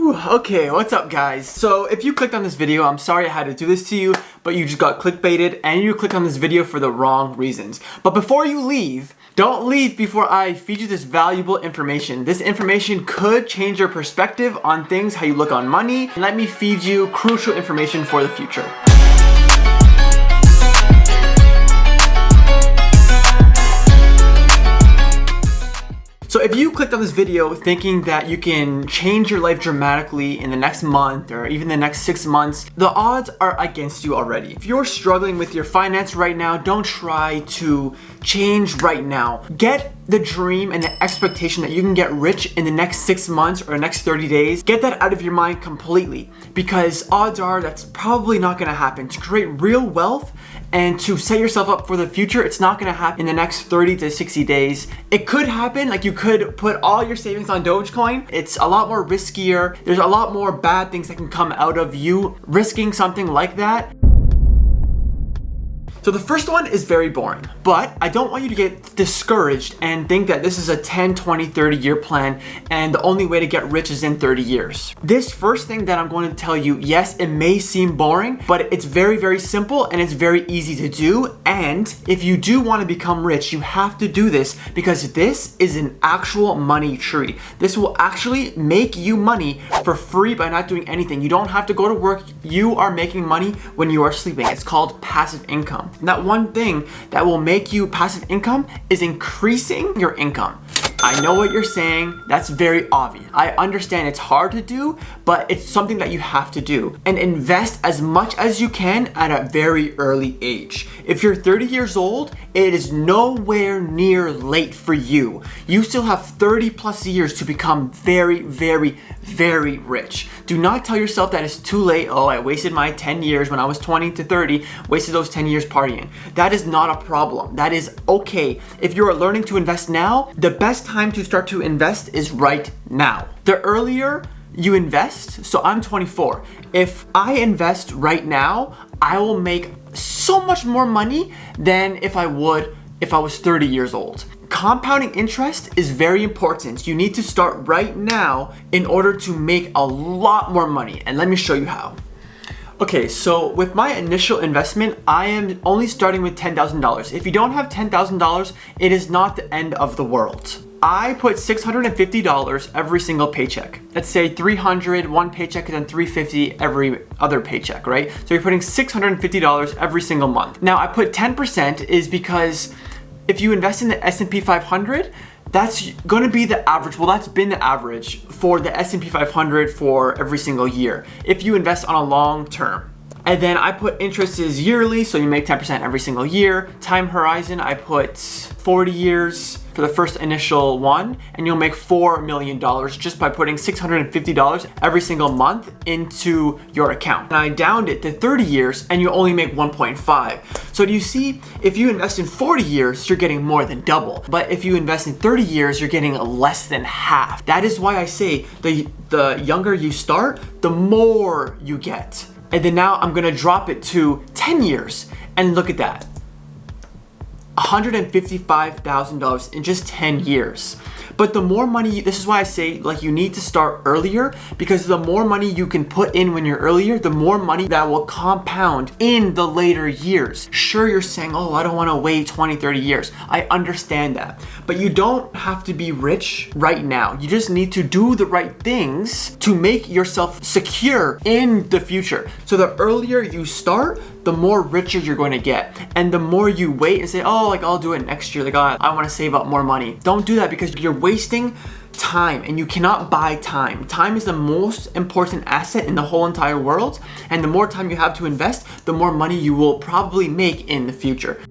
Okay, what's up guys? So if you clicked on this video, I'm sorry I had to do this to you, but you just got clickbaited and you clicked on this video for the wrong reasons. But before you leave, don't leave before I feed you this valuable information. This information could change your perspective on things, how you look on money, and let me feed you crucial information for the future. So if you clicked on this video thinking that you can change your life dramatically in the next month or even the next 6 months, the odds are against you already. If you're struggling with your finance right now, don't try to change right now. Get the dream and the expectation that you can get rich in the next 6 months or the next 30 days. Get that out of your mind completely, because odds are that's probably not gonna happen. To create real wealth and to set yourself up for the future, it's not gonna happen in the next 30 to 60 days. It could happen, like you could put all your savings on Dogecoin. It's a lot more riskier. There's a lot more bad things that can come out of you risking something like that. So the first one is very boring, but I don't want you to get discouraged and think that this is a 10, 20, 30 year plan and the only way to get rich is in 30 years. This first thing that I'm going to tell you, yes, it may seem boring, but it's very, very simple and it's very easy to do. And if you do want to become rich, you have to do this because this is an actual money tree. This will actually make you money for free by not doing anything. You don't have to go to work. You are making money when you are sleeping. It's called passive income. And that one thing that will make you passive income is increasing your income. I know what you're saying. That's very obvious. I understand it's hard to do, but it's something that you have to do. And invest as much as you can at a very early age. If you're 30 years old, it is nowhere near late for you. You still have 30 plus years to become very, very, very rich. Do not tell yourself that it's too late. Oh, I wasted my 10 years when I was 20 to 30, wasted those 10 years partying. That is not a problem. That is okay. If you're learning to invest now, the best time to start to invest is right now. The earlier you invest, so I'm 24. If I invest right now, I will make so much more money than if I would if I was 30 years old. Compounding interest is very important. You need to start right now in order to make a lot more money. And let me show you how. Okay, so with my initial investment, I am only starting with $10,000. If you don't have $10,000, it is not the end of the world. I put $650 every single paycheck. Let's say $300 one paycheck and then $350 every other paycheck, right? So you're putting $650 every single month. Now I put 10% is because if you invest in the S&P 500, that's going to be the average. Well, that's been the average for the S&P 500 for every single year if you invest on a long term. And then I put interest is yearly, so you make 10% every single year. Time horizon, I put 40 years for the first initial one, and you'll make $4 million just by putting $650 every single month into your account. And I downed it to 30 years and you only make 1.5. So do you see, if you invest in 40 years, you're getting more than double. But if you invest in 30 years, you're getting less than half. That is why I say the younger you start, the more you get. And then now I'm gonna drop it to 10 years and look at that. $155,000 in just 10 years. But the more money, this is why I say like you need to start earlier, because the more money you can put in when you're earlier, the more money that will compound in the later years. Sure, you're saying, oh, I don't want to wait 20, 30 years. I understand that. But you don't have to be rich right now. You just need to do the right things to make yourself secure in the future. So the earlier you start, the more richer you're going to get. And the more you wait and say, oh, like I'll do it next year, like I want to save up more money. Don't do that, because you're wasting time and you cannot buy time. Time is the most important asset in the whole entire world. And the more time you have to invest, the more money you will probably make in the future.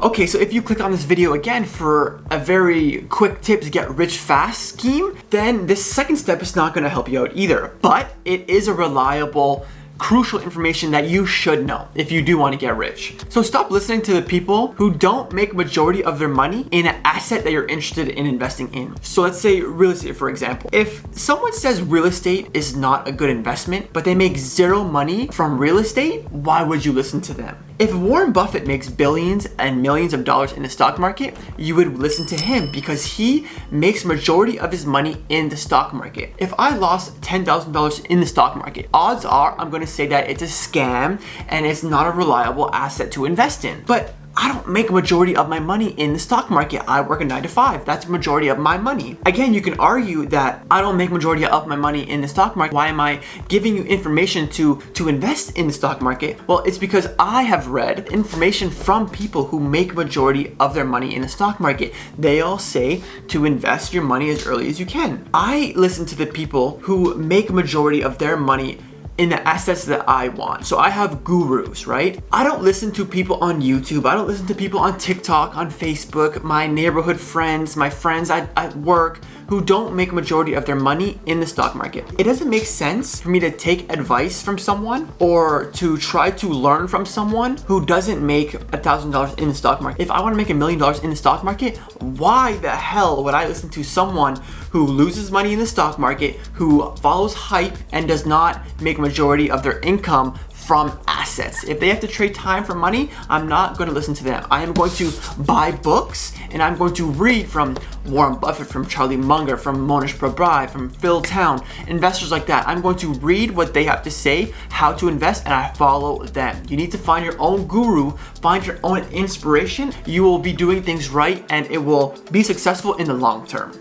Okay, so if you click on this video again for a very quick tip to get rich fast scheme, then this second step is not going to help you out either. But it is a reliable, crucial information that you should know if you do want to get rich. So stop listening to the people who don't make majority of their money in an asset that you're interested in investing in. So let's say real estate, for example. If someone says real estate is not a good investment, but they make zero money from real estate, why would you listen to them? If Warren Buffett makes billions and millions of dollars in the stock market, you would listen to him because he makes majority of his money in the stock market. If I lost $10,000 in the stock market, odds are I'm going to say that it's a scam and it's not a reliable asset to invest in. But I don't make a majority of my money in the stock market. I work a 9 to 5. That's a majority of my money. Again, you can argue that I don't make majority of my money in the stock market. Why am I giving you information to invest in the stock market? Well, it's because I have read information from people who make majority of their money in the stock market. They all say to invest your money as early as you can. I listen to the people who make majority of their money in the assets that I want. So I have gurus, right? I don't listen to people on YouTube. I don't listen to people on TikTok, on Facebook, my neighborhood friends, my friends at work who don't make majority of their money in the stock market. It doesn't make sense for me to take advice from someone or to try to learn from someone who doesn't make $1,000 in the stock market. If I want to make $1 million in the stock market, why the hell would I listen to someone who loses money in the stock market, who follows hype and does not make majority of their income from assets? If they have to trade time for money, I'm not going to listen to them. I am going to buy books and I'm going to read from Warren Buffett, from Charlie Munger, from Monish Prabhai, from Phil Town, investors like that. I'm going to read what they have to say, how to invest, and I follow them. You need to find your own guru, find your own inspiration. You will be doing things right and it will be successful in the long term.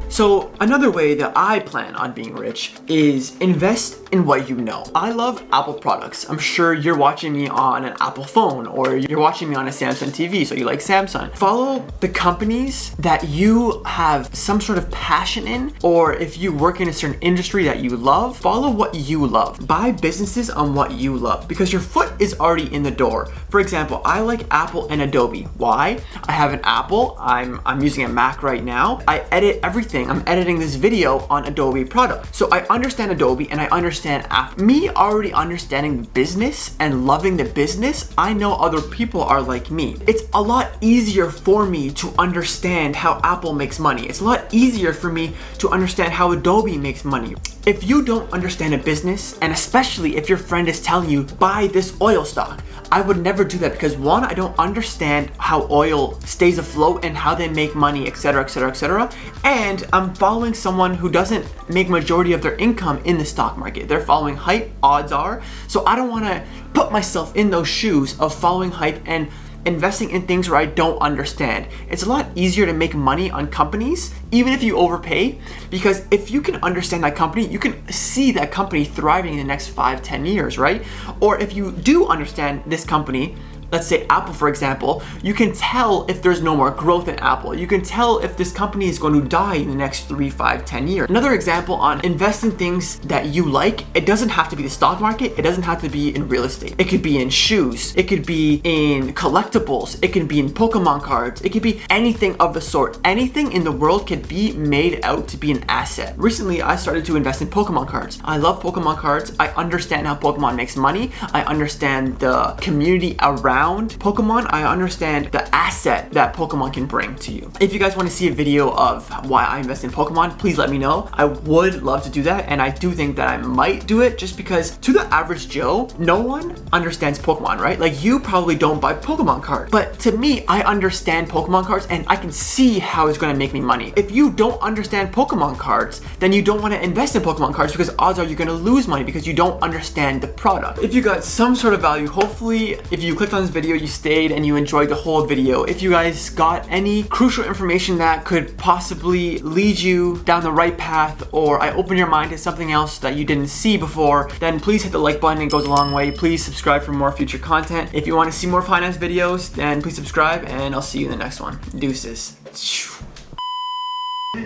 So another way that I plan on being rich is invest in what you know. I love Apple products. I'm sure you're watching me on an Apple phone or you're watching me on a Samsung TV, so you like Samsung. Follow the companies that you have some sort of passion in, or if you work in a certain industry that you love, follow what you love. Buy businesses on what you love because your foot is already in the door. For example, I like Apple and Adobe. Why? I have an Apple, I'm using a Mac right now. I edit everything. I'm editing this video on Adobe product. So I understand Adobe and I understand Apple. Me already understanding the business and loving the business, I know other people are like me. It's a lot easier for me to understand how Apple makes money. It's a lot easier for me to understand how Adobe makes money. If you don't understand a business, and especially if your friend is telling you, buy this oil stock, I would never do that because one, I don't understand how oil stays afloat and how they make money, etc., etc., etc. And I'm following someone who doesn't make majority of their income in the stock market. They're following hype, odds are. So I don't want to put myself in those shoes of following hype and investing in things where I don't understand. It's a lot easier to make money on companies, even if you overpay, because if you can understand that company, you can see that company thriving in the next 5-10 years, right? Or if you do understand this company, let's say Apple, for example, you can tell if there's no more growth in Apple. You can tell if this company is going to die in the next 3, 5, 10 years. Another example on invest in things that you like. It doesn't have to be the stock market. It doesn't have to be in real estate. It could be in shoes. It could be in collectibles. It could be in Pokemon cards. It could be anything of the sort. Anything in the world could be made out to be an asset. Recently, I started to invest in Pokemon cards. I love Pokemon cards. I understand how Pokemon makes money. I understand the community around Pokemon. I understand the asset that Pokemon can bring to you. If you guys want to see a video of why I invest in Pokemon, please let me know. I would love to do that, and I do think that I might do it just because to the average Joe, no one understands Pokemon, right? Like you probably don't buy Pokemon cards, but to me, I understand Pokemon cards and I can see how it's going to make me money. If you don't understand Pokemon cards, then you don't want to invest in Pokemon cards because odds are you're going to lose money because you don't understand the product. If you got some sort of value, hopefully if you clicked on this video, you stayed and you enjoyed the whole video. If you guys got any crucial information that could possibly lead you down the right path, or I opened your mind to something else that you didn't see before, then please hit the like button. It goes a long way. Please subscribe for more future content. If you want to see more finance videos, then please subscribe and I'll see you in the next one. Deuces.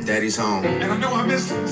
Daddy's home. And I know I missed it.